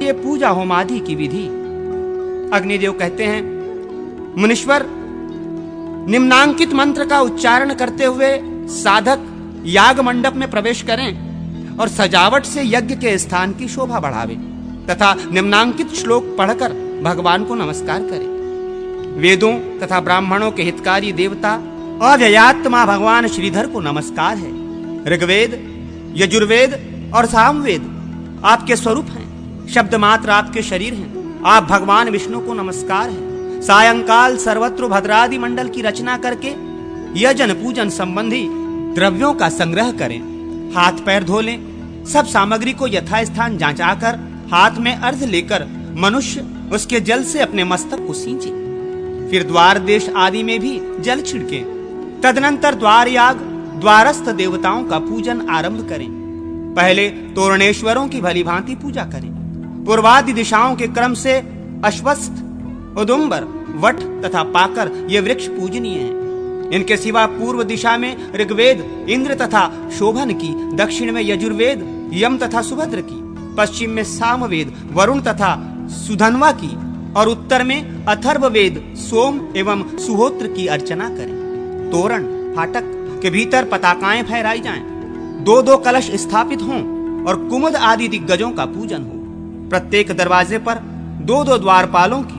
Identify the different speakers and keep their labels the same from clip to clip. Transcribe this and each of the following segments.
Speaker 1: लिए पूजा होमादि की विधि। अग्निदेव कहते हैं, मुनीश्वर, निम्नांकित मंत्र का उच्चारण करते हुए साधक याग मंडप में प्रवेश करें और सजावट से यज्ञ के स्थान की शोभा बढ़ावे तथा निम्नांकित श्लोक पढ़कर भगवान को नमस्कार करें। वेदों तथा ब्राह्मणों के हितकारी देवता अव्ययात्मा भगवान श्रीधर को नमस्कार है। ऋग्वेद, यजुर्वेद और सामवेद आपके स्वरूप हैं, शब्द मात्र आपके शरीर हैं। आप भगवान विष्णु को नमस्कार है। सायंकाल सर्वत्र भद्रादि मंडल की रचना करके यजन पूजन संबंधी द्रव्यों का संग्रह करें। हाथ पैर धो लें। सब सामग्री को यथास्थान जांचाकर हाथ में अर्घ लेकर मनुष्य उसके जल से अपने मस्तक को सींचे। फिर द्वार देश आदि में भी जल छिड़के। तदनंतर द्वार याग द्वारस्थ देवताओं का पूजन आरंभ करें। पहले तोरणेश्वरों की भली भांति पूजा करें। पूर्वादि दिशाओं के क्रम से अश्वत्थ, उदुम्बर, वट तथा पाकर ये वृक्ष पूजनीय हैं। इनके सिवा पूर्व दिशा में ऋग्वेद इंद्र तथा शोभन की, दक्षिण में यजुर्वेद यम तथा सुभद्र की, पश्चिम में सामवेद वरुण तथा सुधन्वा की और उत्तर में अथर्ववेद सोम एवं सुहोत्र की अर्चना करें। तोरण फाटक के भीतर पताकाएं फहराई जाएं। 2-2 कलश स्थापित हों और कुमुद आदि दिग्गजों का पूजन हो। प्रत्येक दरवाजे पर 2-2 द्वारपालों की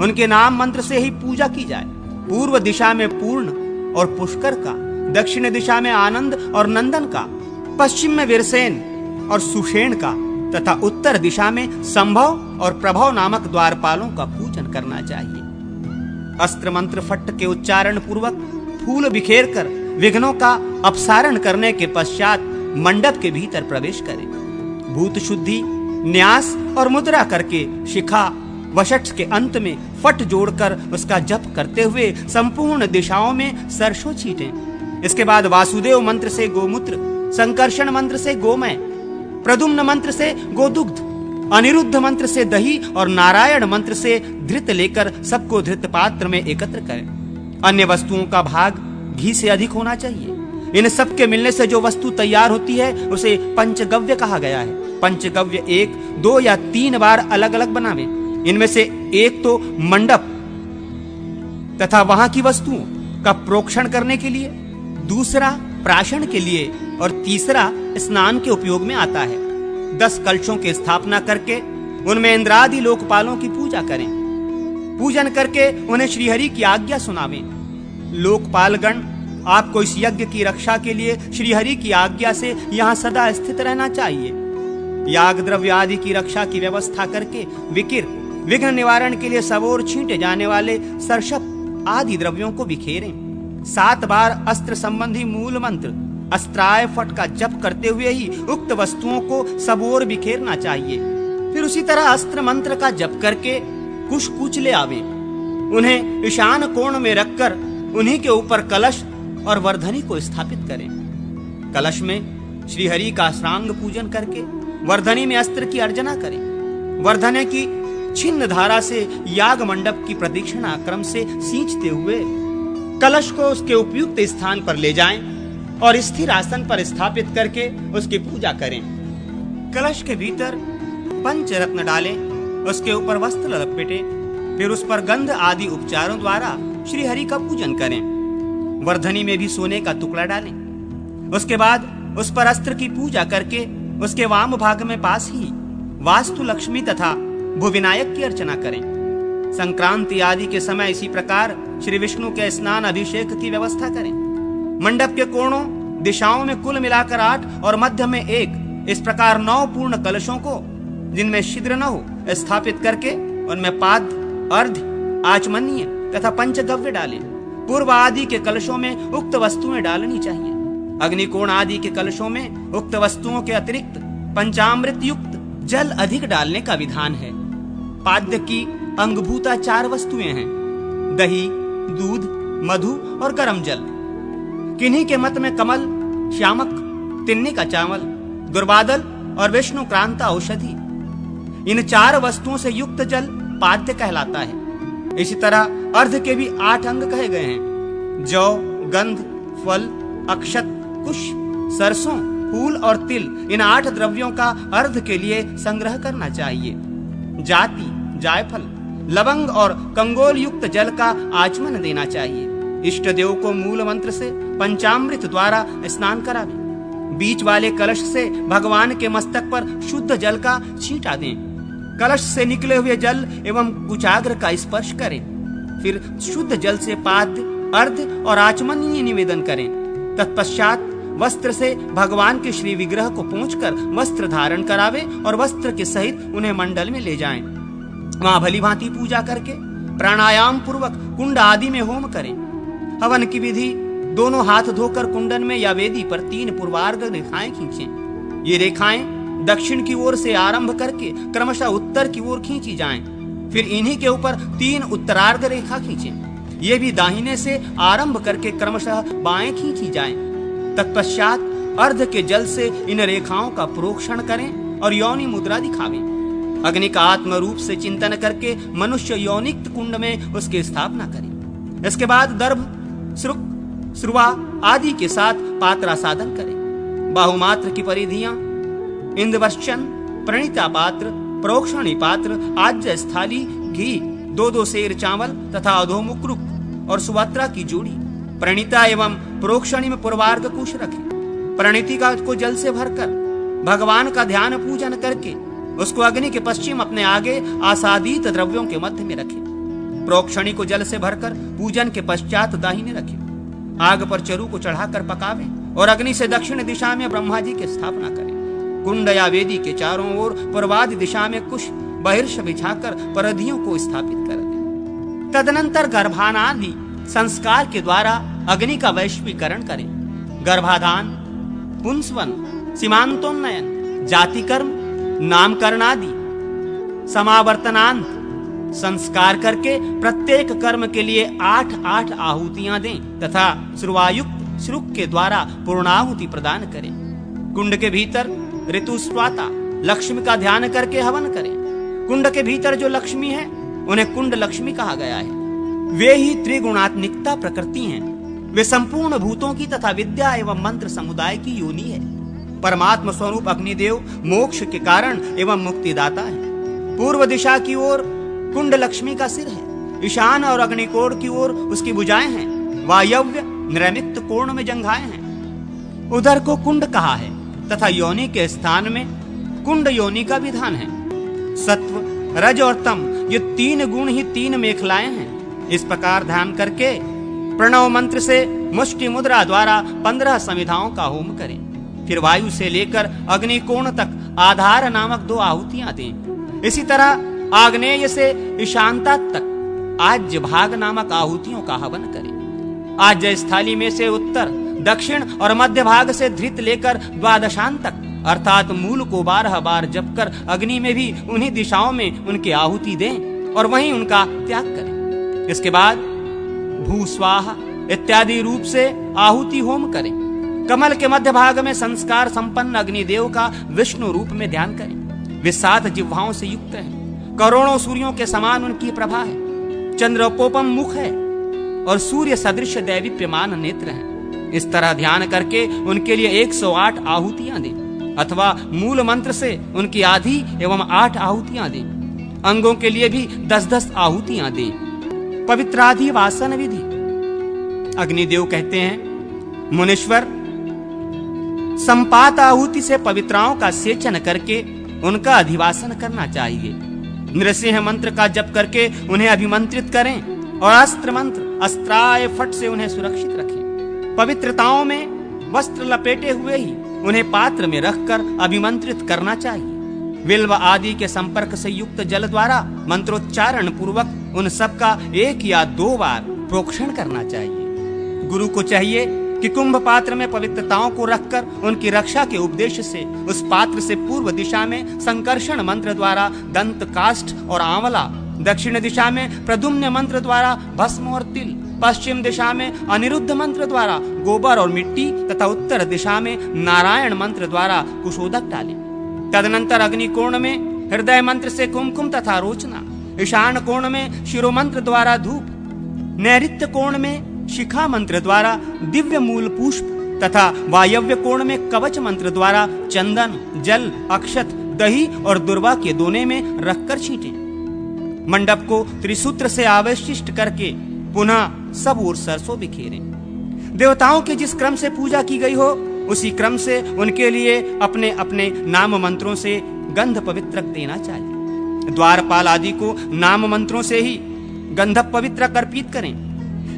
Speaker 1: उनके नाम मंत्र से ही पूजा की जाए। पूर्व दिशा में पूर्ण और पुष्कर का, दक्षिण दिशा में आनंद और नंदन का, पश्चिम में वीरसेन और सुषेण का तथा उत्तर दिशा में संभव और प्रभव नामक द्वारपालों का पूजन करना चाहिए। अस्त्र मंत्र फट्ट के उच्चारण पूर्वक फूल बिखेर कर विघ्नों का अपसारण करने के पश्चात मंडप के भीतर प्रवेश करें। भूत शुद्धि, न्यास और मुद्रा करके शिखा वषट् के अंत में फट जोड़कर उसका जप करते हुए संपूर्ण दिशाओं में सरसों छीटें। इसके बाद वासुदेव मंत्र से गोमूत्र, संकर्षण मंत्र से गोमय, प्रद्युम्न मंत्र से गोदुग्ध, अनिरुद्ध मंत्र से दही और नारायण मंत्र से धृत लेकर सबको धृत पात्र में एकत्र करें। अन्य वस्तुओं का भाग घी से अधिक होना चाहिए। इन सब के मिलने से जो वस्तु तैयार होती है उसे पंचगव्य कहा गया है। पंचगव्य 1, 2 या 3 बार अलग अलग बनावे। इनमें से एक तो मंडप तथा वहां की वस्तुओं का प्रोक्षण करने के लिए, दूसरा प्राशन के लिए और तीसरा स्नान के उपयोग में आता है। 10 कलशों की स्थापना करके उनमें इंद्रादि लोकपालों की पूजा करें। पूजन करके उन्हें श्रीहरि की आज्ञा सुनावें। लोकपालगण आपको इस यज्ञ की रक्षा के लिए श्रीहरि की आज्ञा से यहाँ सदा स्थित रहना चाहिए। याग द्रव्य आदि की रक्षा की व्यवस्था करके विकिर, विघ्न निवारण के लिए सबोर छींटे जाने वाले सरशप आदि द्रव्यों को बिखेरें। 7 बार अस्त्र संबंधी मूल मंत्र अस्त्राय फट का जप करते हुए ही उक्त वस्तुओं को सबोर बिखेरना चाहिए। फिर उसी तरह अस्त्र मंत्र का जप करके कुश कूच ले आवे। उन्हें ईशान कोण में रखकर उन्हीं के ऊपर कलश और वर्धनी को स्थापित करें। कलश में श्रीहरि का श्रांग पूजन करके वर्धनी में अस्त्र की अर्चना करें। वर्धने की छिन्न धारा से याग मंडप की प्रदक्षिणा क्रम से सींचते हुए कलश को उसके उपयुक्त स्थान पर ले जाएं और स्थिर आसन पर स्थापित करके उसकी पूजा करें। कलश के भीतर पंचरत्न डालें, उसके ऊपर वस्त्र लपेटें, फिर उस पर गंध आदि उपचारों द्वारा श्री हरि का पूजन करें। वर्धनी में भी सोने का टुकड़ा डालें। उसके बाद उस पर अस्त्र की पूजा करके उसके वाम भाग में पास ही वास्तु लक्ष्मी तथा भुविनायक की अर्चना करें। संक्रांति आदि के समय इसी प्रकार श्री विष्णु के स्नान अभिषेक की व्यवस्था करें। मंडप के कोणों दिशाओं में कुल मिलाकर 8 और मध्य में 1, इस प्रकार 9 पूर्ण कलशों को जिनमें छिद्र न हो स्थापित करके उनमें पाद, अर्ध, आचमनीय तथा पंचगव्य डालें। पूर्व आदि के कलशों में उक्त वस्तुएं डालनी चाहिए। अग्निकोण आदि के कलशों में उक्त वस्तुओं के अतिरिक्त पंचामृत युक्त जल अधिक डालने का विधान है। पाद्य की अंगभूता 4 वस्तुएं हैं: दही, दूध, मधु और गर्म जल। किन्हीं के मत में कमल, श्यामक, तिन्नी का चावल, दुर्वादल और विष्णु क्रांता औषधि, इन 4 वस्तुओं से युक्त जल पाद्य कहलाता है। इसी तरह अर्ध के भी 8 अंग कहे गए हैं: जौ, गंध, फल, अक्षत, कुश, सरसों, फूल और तिल। इन 8 द्रव्यों का अर्ध के लिए संग्रह करना चाहिए। जाति, जायफल, लवंग और कंगोल युक्त जल का आचमन देना चाहिए। इष्ट देव को मूल मंत्र से पंचामृत द्वारा स्नान करावें। बीच वाले कलश से भगवान के मस्तक पर शुद्ध जल का छींटा दें। कलश से निकले हुए जल एवं कुचाग्र का स्पर्श करें। फिर शुद्ध जल से पाद्य, अर्घ्य और आचमनीय निवेदन करें। तत्पश्चात वस्त्र से भगवान के श्री विग्रह को पोंछकर वस्त्र धारण करावे और वस्त्र के सहित उन्हें मंडल में ले जाएं। वहां भली भांति पूजा करके प्राणायाम पूर्वक कुंड आदि में होम करें। हवन की विधि: दोनों हाथ धोकर कुंडन में या वेदी पर 3 पूर्वार्ध रेखाएं खींचें। ये रेखाएं दक्षिण की ओर से आरंभ करके क्रमशः उत्तर की ओर खींची जाएं। फिर इन्हीं के ऊपर 3 उत्तरार्ध रेखा खींचें। ये भी दाहिने से आरंभ करके क्रमशः बाएं खींची जाएं। तत्पश्चात अर्ध के जल से इन रेखाओं का प्रोक्षण करें और योनि मुद्रा दिखावें। अग्नि का आत्म रूप से चिंतन करके मनुष्य योनिक्त कुंड में उसकी स्थापना करें। इसके बाद दर्भ, श्रुक, श्रुवा आदि के साथ पात्रा साधन करें। बाहुमात्र की परिधियां इंद्रवश्चन, प्रणीता पात्र, प्रोक्षणी पात्र, आज्य स्थाली, घी, 2-2 सेर चावल तथा अधोमुख रुक और सुवत्रा की जोड़ी। प्रणीता एवं प्रोक्षणी में पूर्वार्ध कुश रखें। प्रणीति का को जल से भरकर भगवान का ध्यान पूजन करके उसको अग्नि के पश्चिम अपने आगे आसादित द्रव्यों के मध्य में रखें। प्रोक्षणी को जल से भरकर पूजन के पश्चात दाहिने रखें। आग पर चरु को चढ़ाकर पकावें और अग्नि से दक्षिण दिशा में ब्रह्मा जी की स्थापना करें। कुंड या वेदी के चारों ओर पूर्वादि दिशा में कुश बहिर्ष बिछाकर परिधियों को स्थापित कर दें। तदनंतर गर्भानादि संस्कार के द्वारा अग्नि का वैश्वीकरण करें। गर्भाधान, पुंसवन, सीमांतोन्नयन, जाति कर्म, नामकरण आदि समावर्तनांत संस्कार करके प्रत्येक कर्म के लिए 8-8 आहुतियां दें तथा श्रुवायुक्त श्रुक के द्वारा पूर्णाहुति प्रदान करें। कुंड के भीतर ऋतुस्वाता लक्ष्मी का ध्यान करके हवन करें। कुंड के भीतर जो लक्ष्मी है उन्हें कुंड लक्ष्मी कहा गया है। वे ही त्रिगुणात्मिकता प्रकृति हैं। वे संपूर्ण भूतों की तथा विद्या एवं मंत्र समुदाय की योनि है। परमात्मा स्वरूप अग्निदेव मोक्ष के कारण एवं मुक्तिदाता है। पूर्व दिशा की ओर कुंड लक्ष्मी का सिर है। ईशान और अग्निकोण की ओर उसकी भुजाएं हैं। वायव्य नैमित्त कोण में जंघाएं हैं। उधर को कुंड कहा है तथा योनि के स्थान में कुंड योनि का विधान है। सत्व, रज और तम ये 3 गुण ही 3 मेखलाएं हैं। इस प्रकार ध्यान करके प्रणव मंत्र से मुष्टि मुद्रा द्वारा 15 समिधाओं का होम करें। फिर वायु से लेकर अग्निकोण तक आधार नामक 2 आहुतियां दें। इसी तरह आग्नेय से ईशानता तक आज्य भाग नामक आहुतियों का हवन करें। आज्य स्थाली में से उत्तर, दक्षिण और मध्य भाग से धृत लेकर द्वादशांत तक अर्थात मूल को 12 बार जप कर अग्नि में भी उन्हीं दिशाओं में उनकी आहुति दें और वहीं उनका त्याग करें। इसके बाद भू स्वाहा इत्यादि रूप से आहुति होम करें। कमल के मध्य भाग में संस्कार संपन्न अग्निदेव का विष्णु रूप में ध्यान करें। वे 7 जिह्वाओं से युक्त हैं। करोड़ों सूर्यों के समान उनकी प्रभा है। चंद्रोपोपम मुख है और सूर्य सदृश दैवीप्यमान नेत्र हैं। इस तरह ध्यान करके उनके लिए 108 आहुतियां दें अथवा मूल मंत्र से उनकी आधी एवं 8 आहुतियां दें। अंगों के लिए भी 10-10 आहुतियां दें। पवित्राधि वासन विधि। अग्निदेव कहते हैं, मुनीश्वर, संपात आहुति से पवित्राओं का सेचन करके उनका अधिवासन करना चाहिए। नृसिंह मंत्र का जप करके उन्हें अभिमंत्रित करें और अस्त्र मंत्र अस्त्राय फट से उन्हें सुरक्षित रखें। पवित्रताओं में वस्त्र लपेटे हुए ही उन्हें पात्र में रखकर अभिमंत्रित करना चाहिए। बिल्व आदि के संपर्क से युक्त जल द्वारा मंत्रोच्चारण पूर्वक उन सब का 1 या 2 बार प्रोक्षण करना चाहिए। गुरु को चाहिए कि कुंभ पात्र में पवित्रताओं को रखकर उनकी रक्षा के उद्देश्य से उस पात्र से पूर्व दिशा में संकर्षण मंत्र द्वारा दंत काष्ठ और आंवला, दक्षिण दिशा में प्रद्युम्न मंत्र द्वारा भस्म और तिल, पश्चिम दिशा में अनिरुद्ध मंत्र द्वारा गोबर और मिट्टी तथा उत्तर दिशा में नारायण मंत्र द्वारा कुशोदक डालें। तदनंतर अग्निकोण में हृदय मंत्र से कुमकुम तथा रोचना, ईशान कोण में शिरोमंत्र द्वारा धूप, नैऋत्य कोण में शिखा मंत्र द्वारा दिव्य मूल पुष्प तथा वायव्य कोण में कवच मंत्र द्वारा चंदन, जल, अक्षत, दही और दुर्वा के दोने में रखकर छींटें। मंडप को त्रिसूत्र से आवेशिष्ट करके पुनः सब ओर सरसों बिखेरें। देवताओं के जिस क्रम से पूजा की गई हो उसी क्रम से उनके लिए अपने अपने नाम मंत्रों से गंध पवित्रक देना चाहिए। द्वारपाल आदि को नाम मंत्रों से ही गंधक पवित्रक अर्पित करें।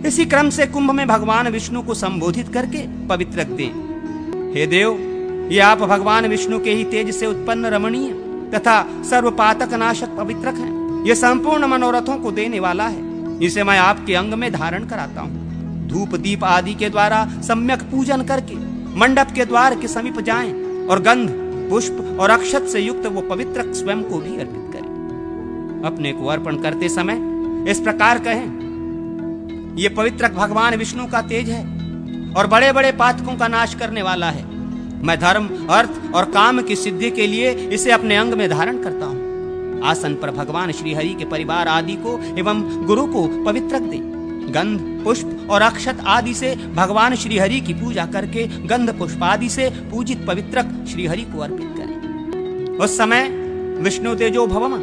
Speaker 1: इसी क्रम से कुंभ में भगवान विष्णु को संबोधित करके पवित्रक दें। हे देव, ये आप भगवान विष्णु के ही तेज से उत्पन्न रमणीय तथा सर्वपातक नाशक पवित्रक हैं। ये संपूर्ण मनोरथों को देने वाला है। इसे मैं आपके अंग में धारण कराता हूँ। धूप दीप आदि के द्वारा सम्यक पूजन करके मंडप के द्वार के समीप जाएं और गंध पुष्प और अक्षत से युक्त वो पवित्रक स्वयं को भी अर्पित करें। अपने को अर्पण करते समय इस प्रकार कहें, ये पवित्रक भगवान विष्णु का तेज है और बड़े बड़े पातकों का नाश करने वाला है। मैं धर्म अर्थ और काम की सिद्धि के लिए इसे अपने अंग में धारण करता हूँ। आसन पर भगवान श्री हरि के परिवार आदि को एवं गुरु को पवित्रक दें। गंध पुष्प और अक्षत आदि से भगवान श्री हरि की पूजा करके गंध पुष्प आदि से पूजित पवित्रक श्री हरि को अर्पित करें। उस समय विष्णु तेजो भवम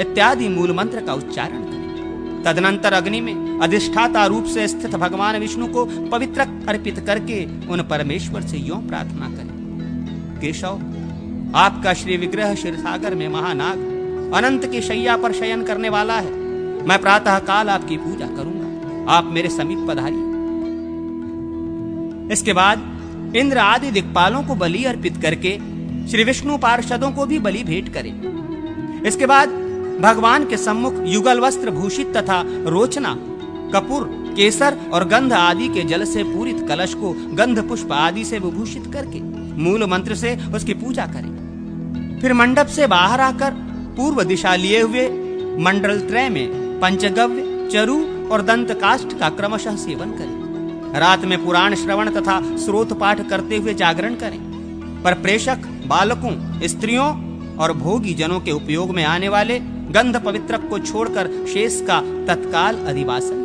Speaker 1: इत्यादि मूल मंत्र का उच्चारण करें। तदनंतर अग्नि में अधिष्ठाता रूप से स्थित भगवान विष्णु को पवित्रक अर्पित करके उन परमेश्वर से यूं प्रार्थना करें, केशव, आपका श्री विग्रह क्षीरसागर में महानाग अनंत की शैया पर शयन करने वाला है। मैं प्रातः काल आपकी पूजा करूंगा, आप मेरे समीप पधारिए। इसके बाद इंद्र आदि दिक्पालों को बलि अर्पित करके श्री विष्णु पार्षदों को भी बलि भेंट करें। इसके बाद भगवान के सम्मुख युगल वस्त्र भूषित तथा रोचना कपूर केसर और गंध आदि के जल से पूरित कलश को गंध पुष्प आदि से विभूषित करके मूल मंत्र से उसकी पूजा करें। फिर मंडप से बाहर आकर पूर्व दिशा लिए हुए मंडल त्रय में पंचगव्य चरु और दंत काष्ठ का क्रमशः सेवन करें। रात में पुराण श्रवण तथा स्रोत पाठ करते हुए जागरण करें। पर प्रेषक बालकों स्त्रियों और भोगी जनों के उपयोग में आने वाले गंध पवित्रक को छोड़कर शेष का तत्काल अधिवासन